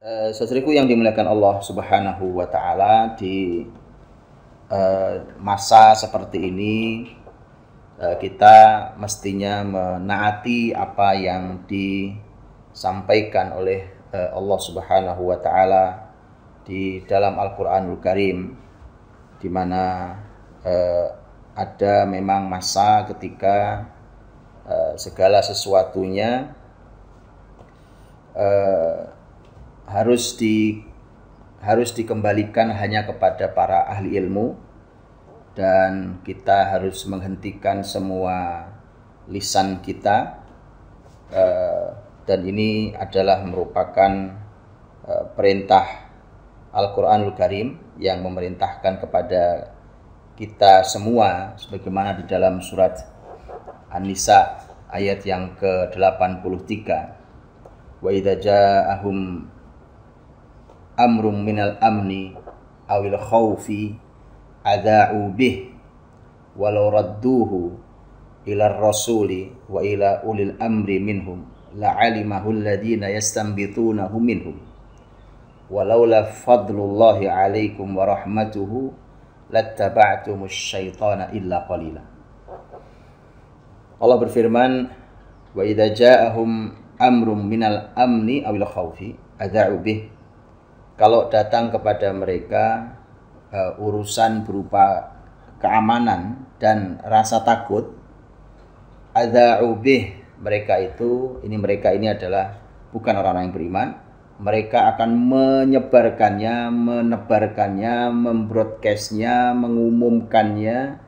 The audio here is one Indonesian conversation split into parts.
Saudariku yang dimuliakan Allah Subhanahu wa taala, di masa seperti ini kita mestinya menaati apa yang disampaikan oleh Allah Subhanahu wa taala di dalam Al-Qur'anul Karim, di mana ada memang masa ketika segala sesuatunya harus dikembalikan hanya kepada para ahli ilmu, dan kita harus menghentikan semua lisan kita, dan ini adalah merupakan perintah Al-Qur'anul Karim yang memerintahkan kepada kita semua, sebagaimana di dalam surat An-Nisa ayat yang ke-83, wa idza ja'ahum amrum minal amni awil khawfi adha'u bih walau radduhu ila rasuli wa ila ulil amri minhum la'alimahu alladhina yastanbitunahu minhum walaula fadlullahi alaikum wa rahmatuhu lattaba'tumus syaitana illa qalila. Allah berfirman, wa idza ja'ahum amrum minal amni awil khawfi adha'u bih, kalau datang kepada mereka urusan berupa keamanan dan rasa takut, adza'u bih, mereka ini adalah bukan orang-orang yang beriman, mereka akan menyebarkannya, menebarkannya, membroadcastnya, mengumumkannya,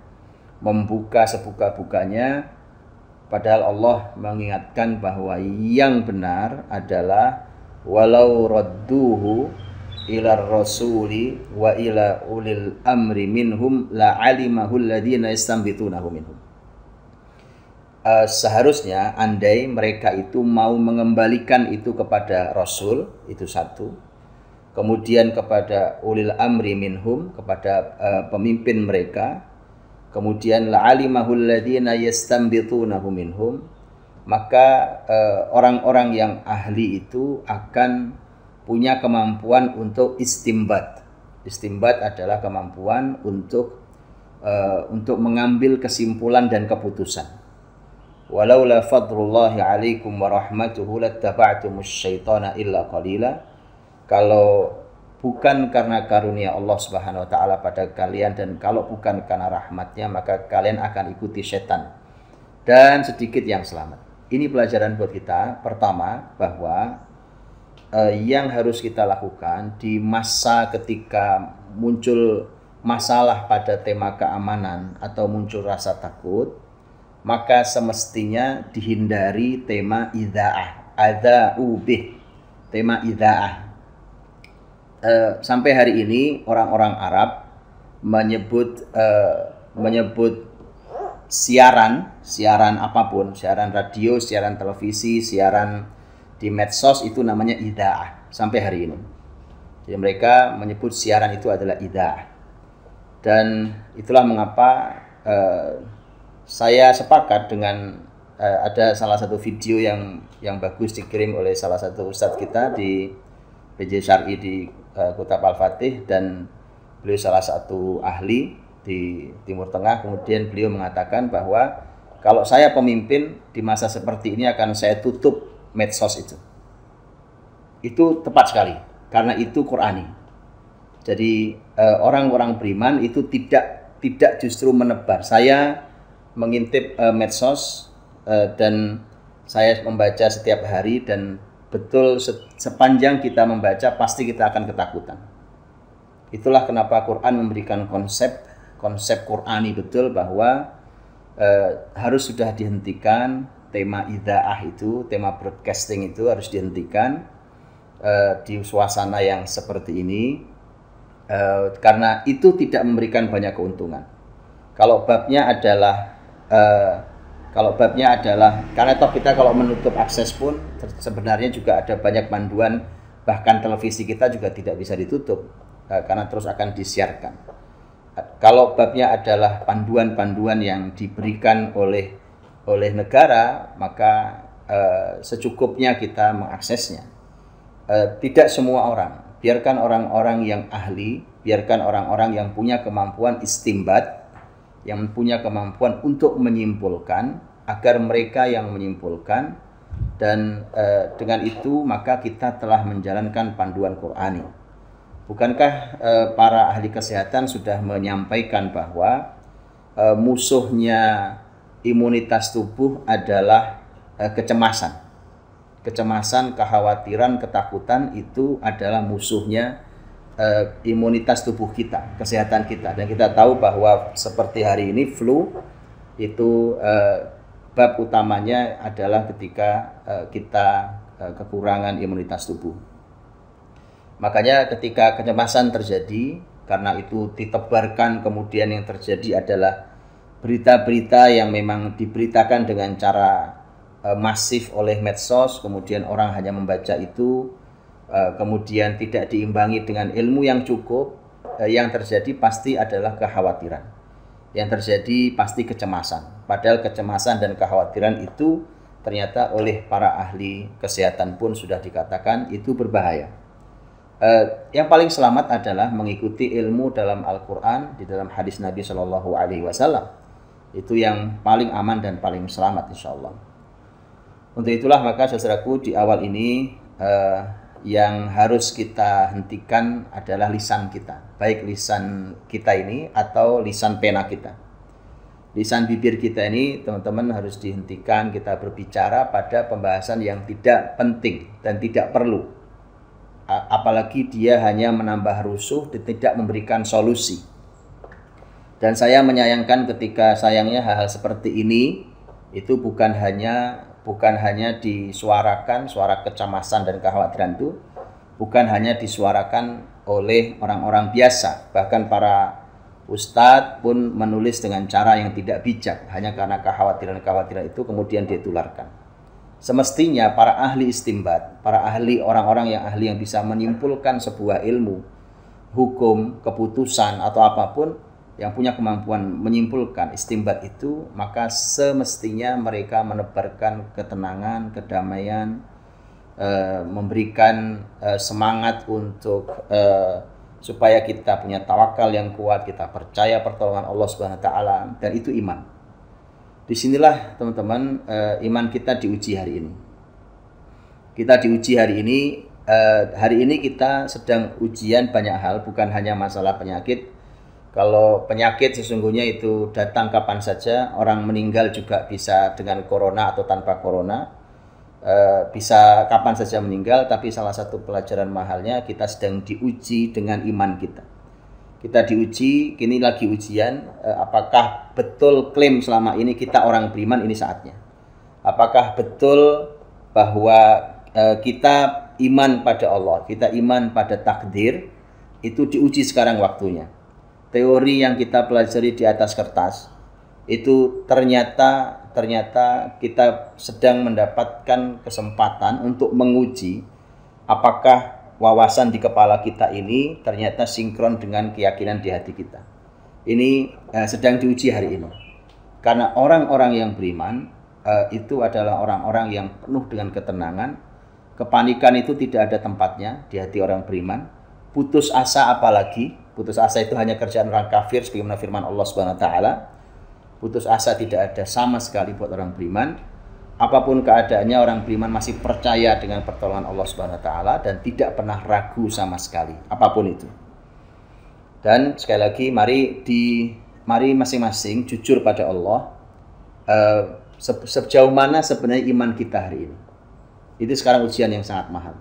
membuka sebuka-bukanya, padahal Allah mengingatkan bahwa yang benar adalah walau radduhu ila rasuli wa ila ulil amri minhum la'alimahu alladhina yastanbitunahu minhum. Seharusnya andai mereka itu mau mengembalikan itu kepada Rasul, itu satu, kemudian kepada ulil amri minhum, kepada pemimpin mereka, kemudian la'alimahu alladhina yastanbitunahu minhum, maka orang-orang yang ahli itu akan punya kemampuan untuk istimbat. Istimbat adalah kemampuan untuk mengambil kesimpulan dan keputusan. Walaula fadlullahi alaikum wa rahmatuhu lattaba'tumus syaitana illa qalila. Kalau bukan karena karunia Allah Subhanahu wa taala pada kalian, dan kalau bukan karena rahmatnya, maka kalian akan ikuti setan dan sedikit yang selamat. Ini pelajaran buat kita. Pertama, bahwa yang harus kita lakukan di masa ketika muncul masalah pada tema keamanan atau muncul rasa takut, maka semestinya dihindari tema idza'ah, adza'u bih, tema idza'ah. Sampai hari ini orang-orang Arab menyebut siaran apapun, siaran radio, siaran televisi, siaran di medsos, itu namanya idza'ah sampai hari ini. Jadi mereka menyebut siaran itu adalah idza'ah. Dan itulah mengapa saya sepakat dengan ada salah satu video yang bagus dikirim oleh salah satu ustadz kita di PJ Syar'i di Kota Al-Fatih, dan beliau salah satu ahli di Timur Tengah. Kemudian beliau mengatakan bahwa kalau saya pemimpin di masa seperti ini akan saya tutup medsos itu. Itu tepat sekali, karena itu Qur'ani. Jadi orang-orang beriman itu tidak justru menebar. Saya mengintip medsos dan saya membaca setiap hari, dan betul sepanjang kita membaca pasti kita akan ketakutan. Itulah kenapa Quran memberikan konsep Qur'ani betul, bahwa harus sudah dihentikan tema idza'ah itu, tema broadcasting itu harus dihentikan di suasana yang seperti ini, karena itu tidak memberikan banyak keuntungan. Kalau babnya adalah karena toh kita kalau menutup akses pun sebenarnya juga ada banyak panduan, bahkan televisi kita juga tidak bisa ditutup karena terus akan disiarkan. Kalau babnya adalah panduan-panduan yang diberikan oleh negara, maka secukupnya kita mengaksesnya. tidak semua orang. Biarkan orang-orang yang ahli, biarkan orang-orang yang punya kemampuan istimbat, yang punya kemampuan untuk menyimpulkan, agar mereka yang menyimpulkan, dan dengan itu maka kita telah menjalankan panduan Qur'ani. Bukankah para ahli kesehatan sudah menyampaikan bahwa musuhnya imunitas tubuh adalah kecemasan. Kecemasan, kekhawatiran, ketakutan itu adalah musuhnya imunitas tubuh kita, kesehatan kita. Dan kita tahu bahwa seperti hari ini flu itu bab utamanya adalah ketika kita kekurangan imunitas tubuh. Makanya ketika kecemasan terjadi, karena itu ditebarkan, kemudian yang terjadi adalah berita-berita yang memang diberitakan dengan cara masif oleh medsos, kemudian orang hanya membaca itu, kemudian tidak diimbangi dengan ilmu yang cukup, yang terjadi pasti adalah kekhawatiran. Yang terjadi pasti kecemasan. Padahal kecemasan dan kekhawatiran itu ternyata oleh para ahli kesehatan pun sudah dikatakan itu berbahaya. Yang paling selamat adalah mengikuti ilmu dalam Al-Quran, di dalam hadis Nabi Shallallahu Alaihi Wasallam. Itu yang paling aman dan paling selamat insya Allah. Untuk itulah maka saudaraku, di awal ini yang harus kita hentikan adalah lisan kita. Baik lisan kita ini atau lisan pena kita. Lisan bibir kita ini teman-teman harus dihentikan kita berbicara pada pembahasan yang tidak penting dan tidak perlu. Apalagi dia hanya menambah rusuh dan tidak memberikan solusi. Dan saya menyayangkan ketika sayangnya hal-hal seperti ini itu bukan hanya disuarakan, suara kecemasan dan kekhawatiran itu bukan hanya disuarakan oleh orang-orang biasa, bahkan para ustadz pun menulis dengan cara yang tidak bijak, hanya karena kekhawatiran itu kemudian ditularkan. Semestinya para ahli istimbat, para ahli, orang-orang yang ahli yang bisa menyimpulkan sebuah ilmu, hukum, keputusan atau apapun, yang punya kemampuan menyimpulkan istimbat itu, maka semestinya mereka menebarkan ketenangan, kedamaian, memberikan semangat untuk supaya kita punya tawakal yang kuat, kita percaya pertolongan Allah Subhanahu wa taala, dan itu iman. Disinilah teman-teman iman kita diuji hari ini. Kita diuji hari ini. Hari ini kita sedang ujian banyak hal, bukan hanya masalah penyakit. Kalau penyakit sesungguhnya itu datang kapan saja, orang meninggal juga bisa dengan corona atau tanpa corona, bisa kapan saja meninggal. Tapi salah satu pelajaran mahalnya kita sedang diuji dengan iman kita. Kita diuji, kini lagi ujian, apakah betul klaim selama ini kita orang beriman, ini saatnya. Apakah betul bahwa kita iman pada Allah, kita iman pada takdir, itu diuji sekarang waktunya. Teori yang kita pelajari di atas kertas itu ternyata kita sedang mendapatkan kesempatan untuk menguji apakah wawasan di kepala kita ini ternyata sinkron dengan keyakinan di hati kita. Ini sedang diuji hari ini. Karena orang-orang yang beriman itu adalah orang-orang yang penuh dengan ketenangan. Kepanikan itu tidak ada tempatnya di hati orang beriman. Putus asa apalagi. Putus asa itu hanya kerjaan orang kafir sebagaimana firman Allah Subhanahu wa taala. Putus asa tidak ada sama sekali buat orang beriman. Apapun keadaannya, orang beriman masih percaya dengan pertolongan Allah Subhanahu wa taala dan tidak pernah ragu sama sekali apapun itu. Dan sekali lagi mari masing-masing jujur pada Allah, sejauh mana sebenarnya iman kita hari ini. Itu sekarang ujian yang sangat mahal.